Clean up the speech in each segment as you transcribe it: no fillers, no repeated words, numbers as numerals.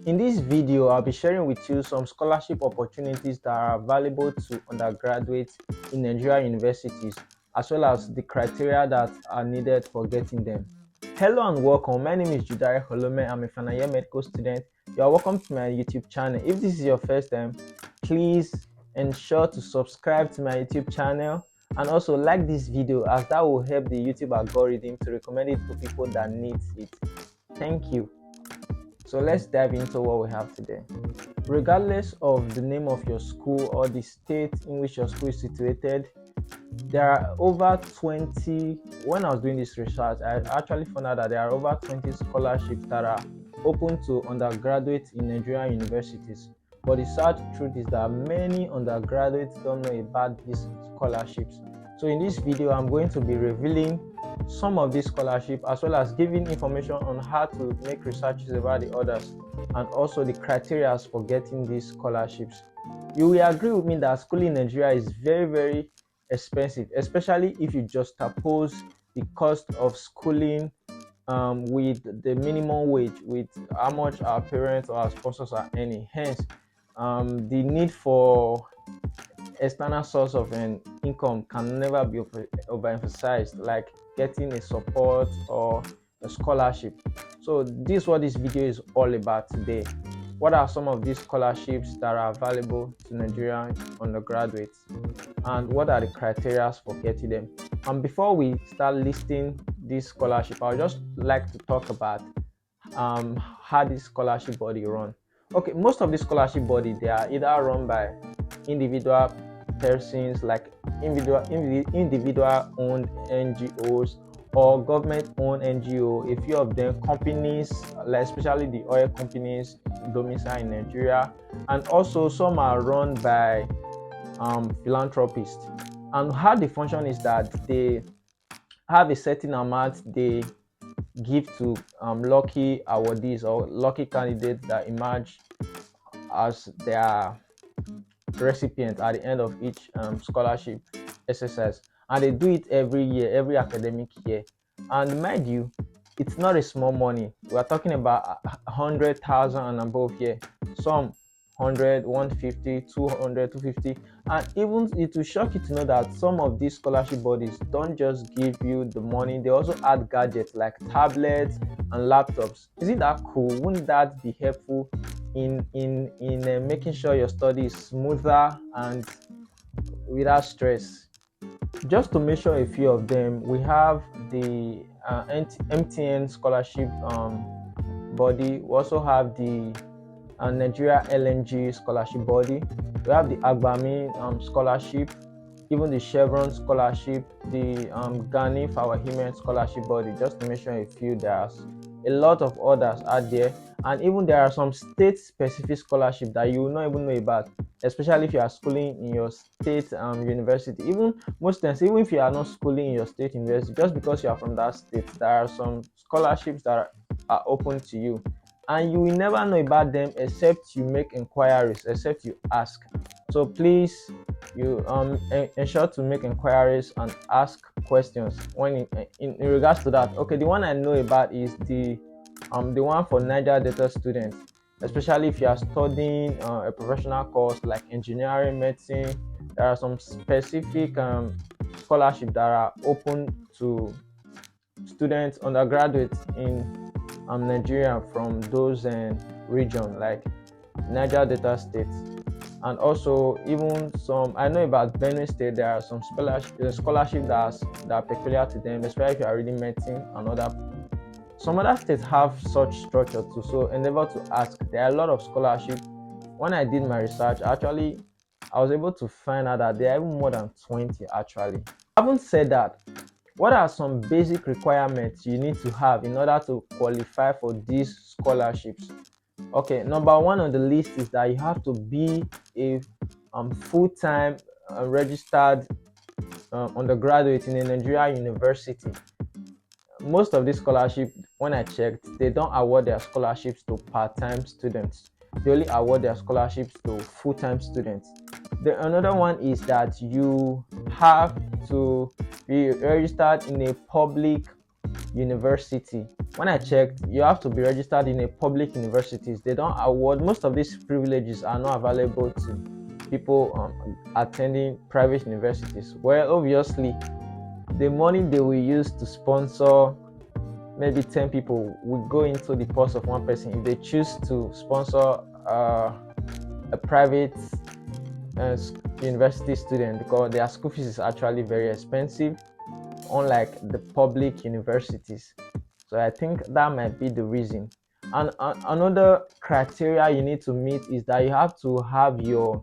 In this video, I'll be sharing with you some scholarship opportunities that are available to undergraduates in Nigerian universities, as well as the criteria that are needed for getting them. Hello and welcome. My name is Judare Holome. I'm a final year medical student. You are welcome to my YouTube channel. If this is your first time, please ensure to subscribe to my YouTube channel and also like this video, as that will help the YouTube algorithm to recommend it to people that need it. Thank you. So let's dive into what we have today. Regardless of the name of your school or the state in which your school is situated, there are over 20. When I was doing this research, I actually found out that there are over 20 scholarships that are open to undergraduates in Nigerian universities. But the sad truth is that many undergraduates don't know about these scholarships. So in this video, I'm going to be revealing some of these scholarships, as well as giving information on how to make researches about the others and also the criteria for getting these scholarships. You will agree with me that schooling in Nigeria is very expensive, especially if you juxtapose the cost of schooling with the minimum wage, with how much our parents or our sponsors are earning. Hence, the need for external source of an income can never be overemphasized, like getting a support or a scholarship. So this is what this video is all about today. What are some of these scholarships that are available to Nigerian undergraduates, and what are the criteria for getting them? And before we start listing this scholarship, I would just like to talk about how this scholarship body run. Okay, most of the scholarship body, they are either run by individual persons, like individual owned NGOs, or government owned NGO. A few of them companies, like especially the oil companies domiciled in Nigeria, and also some are run by philanthropists. And how they function is that they have a certain amount they give to lucky awardees or lucky candidates that emerge as their recipient at the end of each scholarship exercise. And they do it every year, every academic year. And mind you, it's not a small money. We are talking about 100,000 and above here. Some 100, 150, 200, 250. And even it will shock you to know that some of these scholarship bodies don't just give you the money, they also add gadgets like tablets and laptops. Isn't that cool? Wouldn't that be helpful in making sure your study is smoother and without stress? Just to mention a few of them, we have the MTN scholarship body. We also have the Nigeria LNG scholarship body. We have the Agbami scholarship, even the Chevron scholarship, the Ghani Fawahimen scholarship body. Just to mention a few, there's a lot of others out there, and even there are some state-specific scholarship that you will not even know about, especially if you are schooling in your state university. Even most times, even if you are not schooling in your state university, just because you are from that state, there are some scholarships that are open to you, and you will never know about them except you make inquiries, except you ask. So please, you ensure to make inquiries and ask questions when in regards to that. Okay, the one I know about is the one for Niger Delta students, especially if you are studying a professional course like engineering, medicine. There are some specific scholarships that are open to students, undergraduates in Nigeria from those regions like Niger Delta states. And also, even some, I know about Benue State, there are some scholarship that are peculiar to them, especially if you are reading medicine and other. Some other states have such structure too, so endeavor to ask. There are a lot of scholarships. When I did my research, actually, I was able to find out that there are even more than 20 actually. Having said that, what are some basic requirements you need to have in order to qualify for these scholarships? Okay, number one on the list is that you have to be a full-time registered undergraduate in a Nigerian university. Most of these scholarships, when I checked, they don't award their scholarships to part-time students. They only award their scholarships to full-time students. Another one is that you have to be registered in a public university. When I checked, you have to be registered in a public universities. They don't award most of these privileges are not available to people attending private universities. Well, obviously, the money they will use to sponsor maybe 10 people will go into the purse of one person if they choose to sponsor a private uh, university student, because their school fees is actually very expensive, unlike the public universities. So I think that might be the reason. And another criteria you need to meet is that you have to have your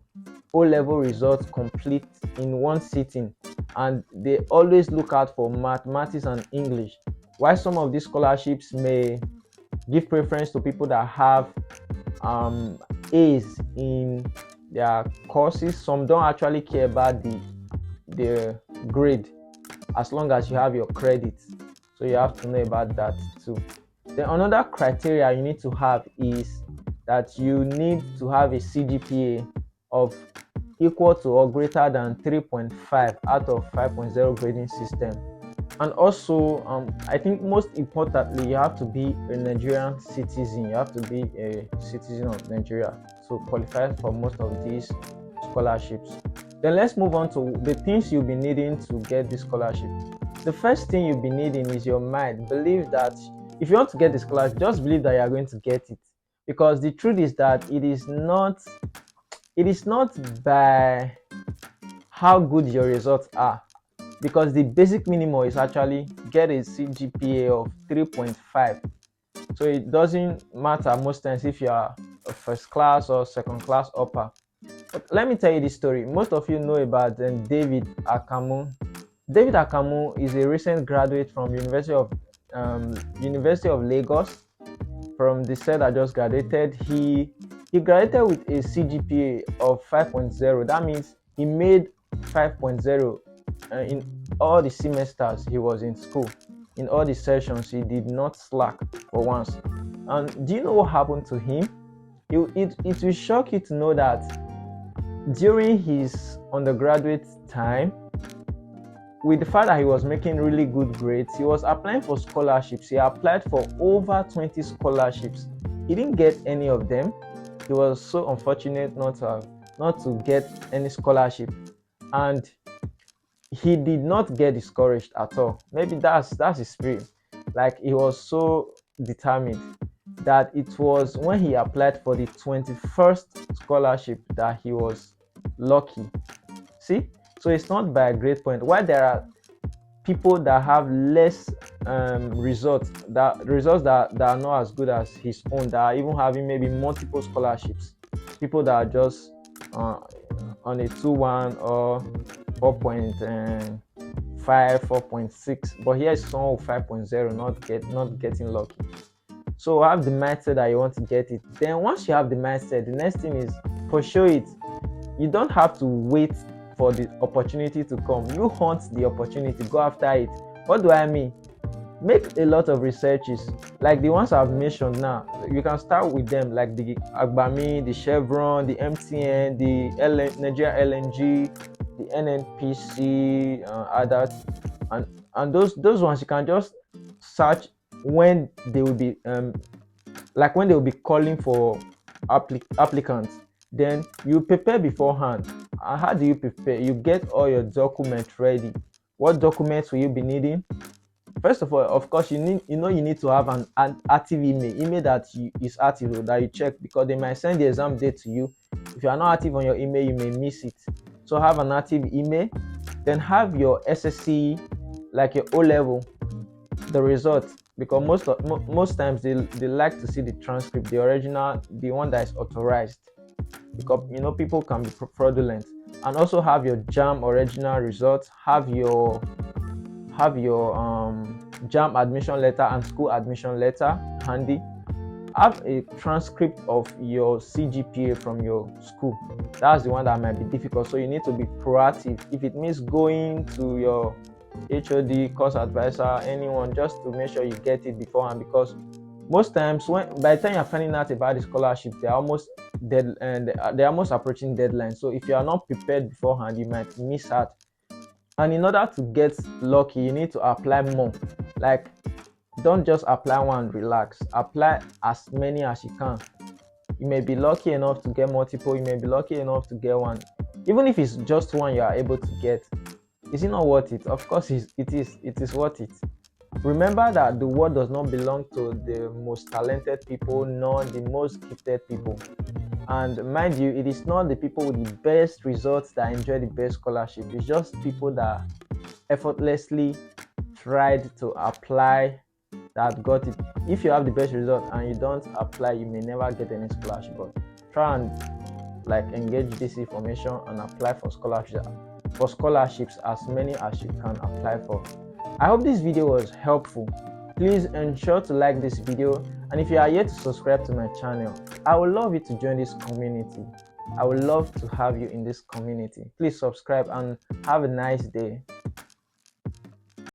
O level results complete in one sitting, and they always look out for mathematics and English. While some of these scholarships may give preference to people that have um, A's in their courses, some don't actually care about the grade as long as you have your credits. So you have to know about that too. Then another criteria you need to have is that you need to have a CGPA of equal to or greater than 3.5 out of 5.0 grading system. And also, I think most importantly, you have to be a Nigerian citizen. You have to be a citizen of Nigeria to qualify for most of these scholarships. Then let's move on to the things you'll be needing to get this scholarship. The first thing you'll be needing is your mind. Believe that if you want to get the scholarship, just believe that you are going to get it. Because the truth is that it is not by how good your results are, because the basic minimum is actually get a CGPA of 3.5. So it doesn't matter most times if you are a first class or second class upper. But let me tell you this story. Most of you know about David Akamu. David Akamu is a recent graduate from University of Lagos. From the set I just graduated, he graduated with a CGPA of 5.0. That means he made 5.0 in all the semesters he was in school. In all the sessions, he did not slack for once. And do you know what happened to him? It will shock you to know that during his undergraduate time, with the fact that he was making really good grades, he was applying for scholarships. He applied for over 20 scholarships. He didn't get any of them. He was so unfortunate not to get any scholarship, and he did not get discouraged at all. Maybe that's his spirit. Like, he was so determined that it was when he applied for the 21st scholarship that he was lucky. See, so it's not by a great point. Why there are people that have less results that are not as good as his own, that are even having maybe multiple scholarships, people that are just uh, on a 2-1 or 4.5, 4.6, but here is someone with 5.0 not getting lucky. So have the mindset that you want to get it. Then once you have the mindset, the next thing is pursue it. You don't have to wait for the opportunity to come. You hunt the opportunity, go after it. What do I mean? Make a lot of researches, like the ones I've mentioned now. You can start with them, like the Agbami, the Chevron, the MTN, the Nigeria LNG, the NNPC, others, and those ones you can just search when they will be like when they will be calling for applicants. Then you prepare beforehand. And how do you prepare? You get all your documents ready. What documents will you be needing? First of all, of course, you need to have an active email that is active, that you check, because they might send the exam date to you. If you are not active on your email, you may miss it. So have an active email. Then have your SSC, like your O level, the result, because most times they like to see the transcript, the original, the one that is authorized, because people can be fraudulent. And also have your JAM original results, have your JAM admission letter and school admission letter handy. Have a transcript of your CGPA from your school. That's the one that might be difficult, so you need to be proactive. If it means going to your HOD, course advisor, anyone, just to make sure you get it beforehand, because most times by the time you're finding out about the scholarship, they're almost dead and they're almost approaching deadline. So if you are not prepared beforehand, you might miss out. And in order to get lucky, you need to apply more. Like, don't just apply one, relax. Apply as many as you can. You may be lucky enough to get multiple, you may be lucky enough to get one. Even if it's just one you are able to get, is it not worth it? Of course it is worth it. Remember that the world does not belong to the most talented people nor the most gifted people. And mind you, it is not the people with the best results that enjoy the best scholarship. It's just people that effortlessly tried to apply that got it. If you have the best result and you don't apply, you may never get any scholarship. But try and like engage this information and apply for scholarships as many as you can apply for. I hope this video was helpful. Please ensure to like this video, and if you are yet to subscribe to my channel, I would love you to join this community. I would love to have you in this community. Please subscribe and have a nice day.